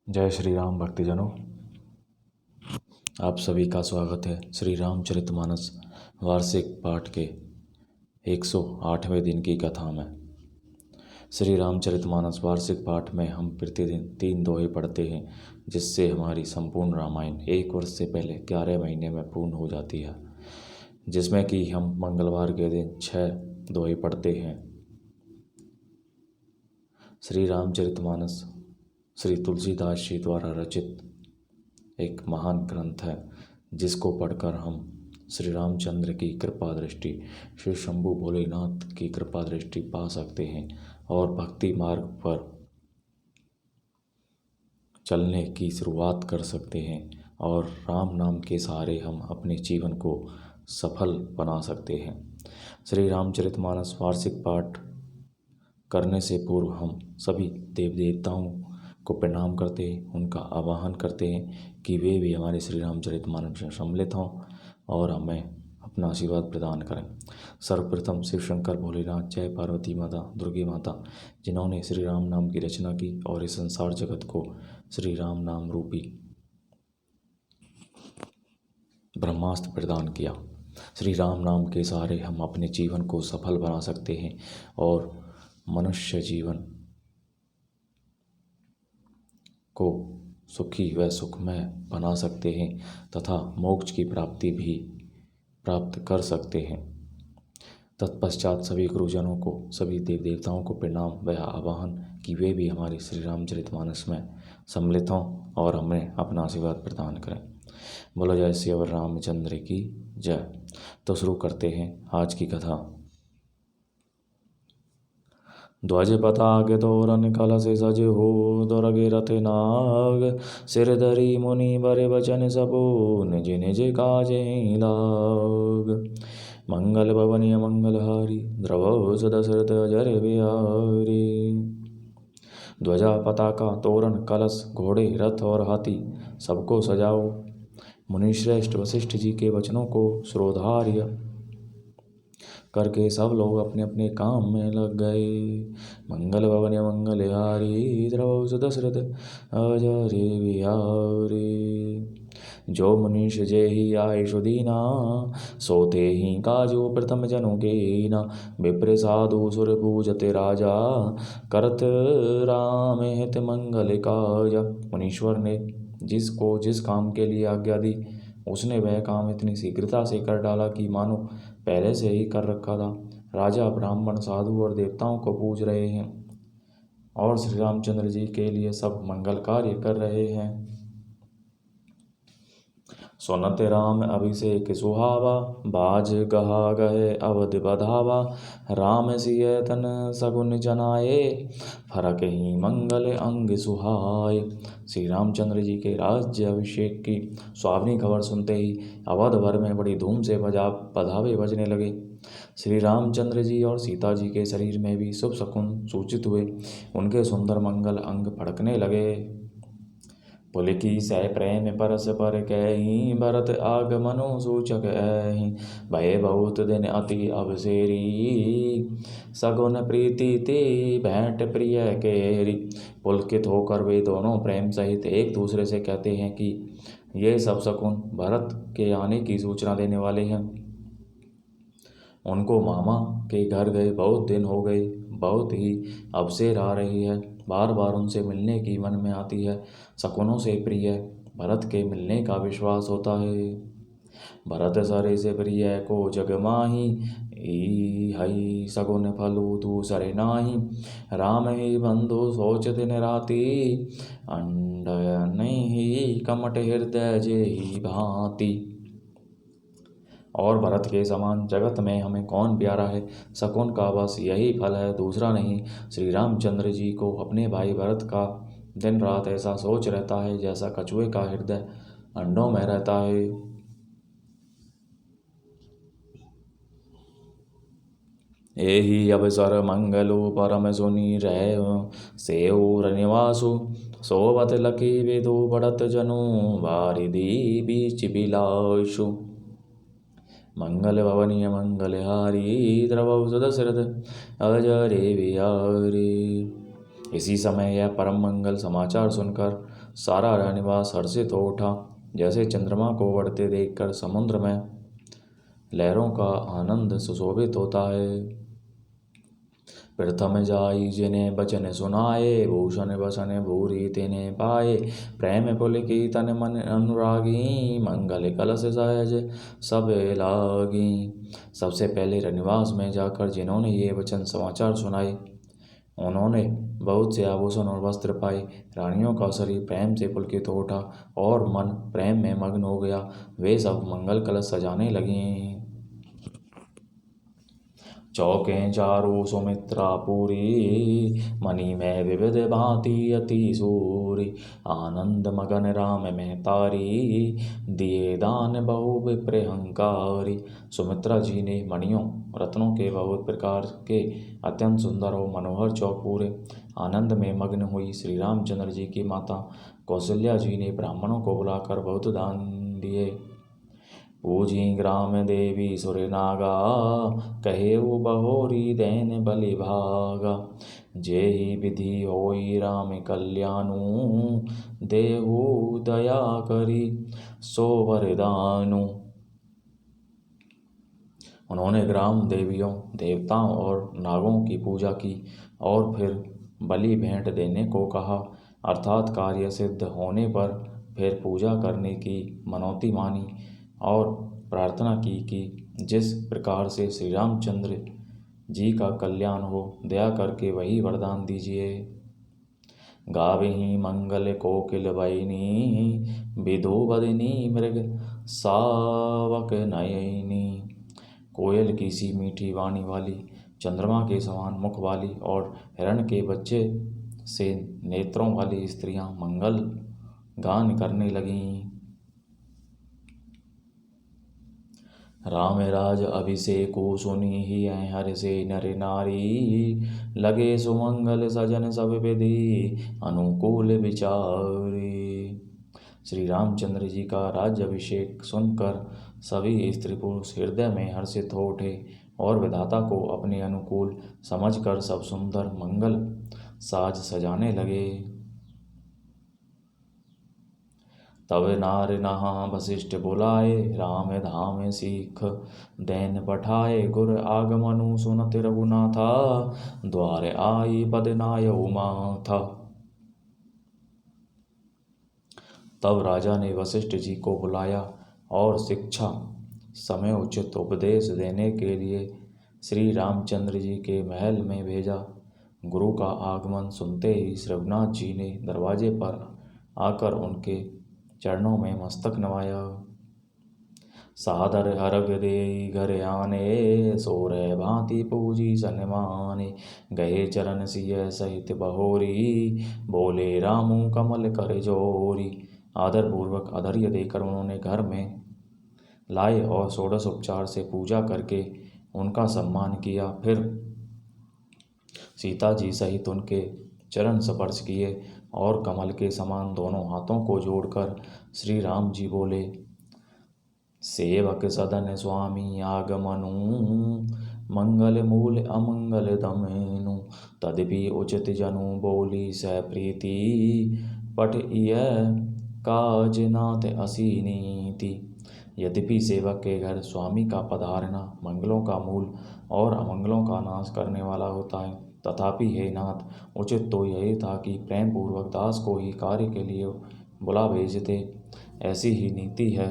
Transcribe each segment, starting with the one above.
जय श्री राम भक्तजनों, आप सभी का स्वागत है श्री रामचरितमानस वार्षिक पाठ के 108वें दिन की कथा में। श्री रामचरितमानस वार्षिक पाठ में हम प्रतिदिन 3 दोहे पढ़ते हैं, जिससे हमारी संपूर्ण रामायण 1 वर्ष से पहले 11 महीने में पूर्ण हो जाती है, जिसमें कि हम मंगलवार के दिन 6 दोहे पढ़ते हैं। श्री रामचरितमानस श्री तुलसीदास जी द्वारा रचित एक महान ग्रंथ है, जिसको पढ़कर हम श्री रामचंद्र की कृपा दृष्टि, श्री शंभु भोलेनाथ की कृपा दृष्टि पा सकते हैं और भक्ति मार्ग पर चलने की शुरुआत कर सकते हैं और राम नाम के सहारे हम अपने जीवन को सफल बना सकते हैं। श्री रामचरितमानस वार्षिक पाठ करने से पूर्व हम सभी देव देवताओं को प्रणाम करते हैं, उनका आवाहन करते हैं कि वे भी हमारे श्री रामचरितमानस में सम्मिलित हों और हमें अपना आशीर्वाद प्रदान करें। सर्वप्रथम शिव शंकर भोलेनाथ, जय पार्वती माता, दुर्गे माता, जिन्होंने श्री राम नाम की रचना की और इस संसार जगत को श्री राम नाम रूपी ब्रह्मास्त्र प्रदान किया। श्री राम नाम के सहारे हम अपने जीवन को सफल बना सकते हैं और मनुष्य जीवन को सुखी व सुखमय बना सकते हैं तथा मोक्ष की प्राप्ति भी प्राप्त कर सकते हैं। तत्पश्चात सभी गुरुजनों को, सभी देव देवताओं को प्रणाम व आवाहन कि वे भी हमारे श्री रामचरितमानस में सम्मिलित हों और हमें अपना आशीर्वाद प्रदान करें। बोलो जय श्री रामचंद्र की जय। तो शुरू करते हैं आज की कथा। ध्वज पताक तोरण कलश सज हो, दुर्गे रथ नाग सिर धरी मुनि बर बचन सबो, निज निज काजें लाग। मंगल भवनीय मंगलहारी, द्रवो दशरथ अजर बिहारी। ध्वजा पताका तोरण कलश घोड़े रथ और हाथी सबको सजाओ, मुनिश्रेष्ठ वशिष्ठ जी के वचनों को श्रोधार्य करके सब लोग अपने अपने काम में लग गए। मंगल भवन मंगलहारी, द्रवो दशरथ अजर बिहारी। जो मनुष जे ही आए सुदीना, सोते ही काजो प्रथम जनों के ना। विप्र साधु सुर पूजते राजा, करत राम हित मंगल काजा। मुनीश्वर ने जिसको जिस काम के लिए आज्ञा दी, उसने वह काम इतनी शीघ्रता से कर डाला कि मानो पहले से ही कर रखा था। राजा ब्राह्मण साधु और देवताओं को पूज रहे हैं और श्री रामचंद्र जी के लिए सब मंगल कार्य कर रहे हैं। सुनत राम अभिषेक सुहावा, बाज गहा गए अवध बधावा। राम सिय तन सगुन जनाए, फरक ही मंगल अंग सुहाए। श्री रामचंद्र जी के राज्य अभिषेक की सुहावनी खबर सुनते ही अवध भर में बड़ी धूम से बधावे बजने लगे। श्री रामचंद्र जी और सीता जी के शरीर में भी शुभ शकुन सूचित हुए। उनके सुंदर मंगल अंग फड़कने लगे। पुलकी सह प्रेम परस पर कहीं, भरत आगमनो सूचक ऐहि। भय बहुत दिन अति अवसेरी, सगुन प्रीति ते भेंट प्रिय केरी। पुलकित होकर वे दोनों प्रेम सहित एक दूसरे से कहते हैं कि ये सब शकुन भरत के आने की सूचना देने वाले हैं। उनको मामा के घर गए बहुत दिन हो गए, बहुत ही अवसेर आ रही है। बार बार उनसे मिलने की मन में आती है। शकुनों से प्रिय भरत के मिलने का विश्वास होता है। भरत सरे से प्रिय को जग माही, हई सगुन फलू दूसरे नाही। राम ही बंधु सोच दिन राति, अंडन ही कमट हृदय जे ही भांति। और भरत के समान जगत में हमें कौन प्यारा है। शकुन का बस यही फल है, दूसरा नहीं। श्री रामचंद्र जी को अपने भाई भरत का दिन रात ऐसा सोच रहता है, जैसा कछुए का हृदय अंडों में रहता है। एहि अवसर मंगलो परम सुनी रह सेऊर निवासु। सोबत लकी विदु बढ़त जनु, बारिधि बीच बिलासु। मंगल भवनीय मंगलहारी, द्रवौ दशरथ अजर बिहारी। इसी समय यह परम मंगल समाचार सुनकर सारा निवास हर्षित हो उठा। जैसे चंद्रमा को बढ़ते देखकर समुद्र में लहरों का आनंद सुशोभित होता है। प्रथम जाई जिन्हें बचन सुनाए, भूषण बसन भूरी तिन्हें पाए। प्रेम पुलकी तन मन अनुरागी, मंगल कलश सहज सब लागी। सबसे पहले रनिवास में जाकर जिन्होंने ये वचन समाचार सुनाए, उन्होंने बहुत से आभूषण और वस्त्र पाए। रानियों का शरीर प्रेम से पुलकित हो उठा और मन प्रेम में मग्न हो गया। वे सब मंगल कलश सजाने लगी। चौके चारु सुमित्रा पूरी, मणि में विविध भांति अति सूरी। आनंद मगन राम में तारी, दिए दान बहु विप्रहंकारी। सुमित्रा जी ने मणियों रत्नों के बहुत प्रकार के अत्यंत सुंदर और मनोहर चौक पूरे आनंद में मग्न हुई। श्री रामचंद्र जी की माता कौशल्या जी ने ब्राह्मणों को बुलाकर बहुत दान दिए। पूजी ग्राम देवी सुरनागा, कहे वो बहोरी दैन बलि भागा। जेहि विधि होई राम कल्याणु, देहु दया करी सो वरदानु। उन्होंने ग्राम देवियों देवताओं और नागों की पूजा की और फिर बलि भेंट देने को कहा, अर्थात कार्य सिद्ध होने पर फिर पूजा करने की मनौती मानी और प्रार्थना की कि जिस प्रकार से श्री रामचंद्र जी का कल्याण हो, दया करके वही वरदान दीजिए। गावही मंगल कोकिल बयनी, विधु बदनी मृग सावक नयनी। कोयल की सी मीठी वाणी वाली, चंद्रमा के समान मुख वाली और हिरण के बच्चे से नेत्रों वाली स्त्रियां मंगल गान करने लगीं। राम राज अभिषेको सुनी ही हर से नर नारी, लगे सुमंगल सजन सब विधि अनुकूल विचारी। श्री रामचंद्र जी का राज्य अभिषेक सुनकर सभी स्त्री पुरुष हृदय में हर्षित हो उठे और विधाता को अपने अनुकूल समझकर सब सुंदर मंगल साज सजाने लगे। तब नार नहा वशिष्ठ बुलाए, राम धाम सीख दैन पठाए। गुर आगमनु सुनत रघुनाथा, द्वार आई पद नायउ माथा। तब राजा ने वशिष्ठ जी को बुलाया और शिक्षा समय उचित उपदेश देने के लिए श्री रामचंद्र जी के महल में भेजा। गुरु का आगमन सुनते ही रघुनाथ जी ने दरवाजे पर आकर उनके चरणों में मस्तक नवाया। सादर हरग दे घर आने, सोरे भांति पूजी सन्माने। गए चरण सिय सहित बहोरी, बोले रामू कमल कर जोरी। आदर पूर्वक आदर्य देकर उन्होंने घर में लाए और षोडश उपचार से पूजा करके उनका सम्मान किया। फिर सीता जी सहित उनके चरण स्पर्श किए और कमल के समान दोनों हाथों को जोड़कर श्री राम जी बोले, सेवक सदन स्वामी आगमनु, मंगल मूल अमंगल दमेनु। तदपि उचित जनु बोली सह प्रीति, पठ इय काज नाथ असी नीति। यद्यपि सेवक के घर स्वामी का पधारना मंगलों का मूल और अमंगलों का नाश करने वाला होता है, तथापि हे नाथ, उचित तो यही था कि प्रेम पूर्वक दास को ही कार्य के लिए बुला भेजते। ऐसी ही नीति है।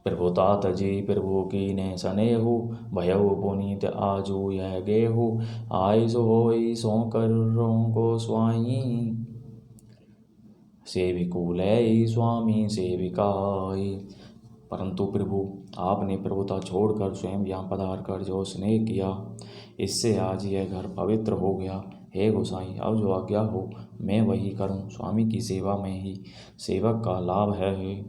प्रभुतात जी प्रभु की ने सनेहु, भयउ पुनीत आजू यह गेहु। आय सो होई सो करो को स्वाई, सेविकुलय स्वामी सेविकाई। परंतु प्रभु आपने प्रभुता छोड़कर स्वयं यहाँ पधार कर जो स्नेह किया, इससे आज यह घर पवित्र हो गया। हे गोसाई, अब जो आज्ञा हो मैं वही करूं। स्वामी की सेवा में ही सेवक का लाभ है।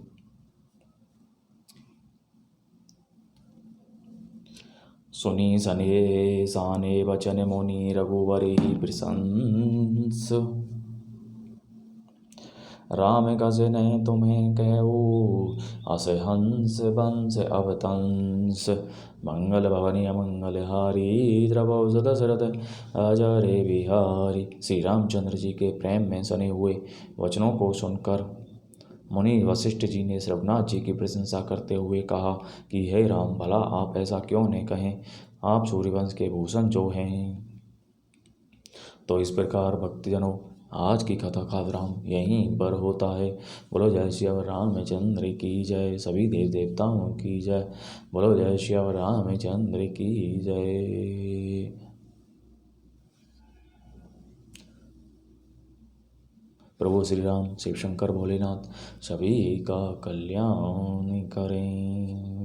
सुनी सने साने वचन मुनि, रघुवर ही प्रशंस। राम कसे न तुम्हें कहूँ, अस हंस बंस अवतंस। मंगल भवनी मंगल हारी, द्रवौ दशरथ राजा रे बिहारी। श्री रामचंद्र जी के प्रेम में सने हुए वचनों को सुनकर मुनि वशिष्ठ जी ने रघुनाथ जी की प्रशंसा करते हुए कहा कि हे राम, भला आप ऐसा क्यों न कहें, आप सूर्यवंश के भूषण जो हैं। तो इस प्रकार भक्तजनों, आज की कथा का विराम यहीं पर होता है। बोलो जय श्री रामचंद्र की जय। सभी देव देवताओं की जय। बोलो जय श्री रामचंद्र की जय। प्रभु श्री राम, शिव शंकर भोलेनाथ सभी का कल्याण करें।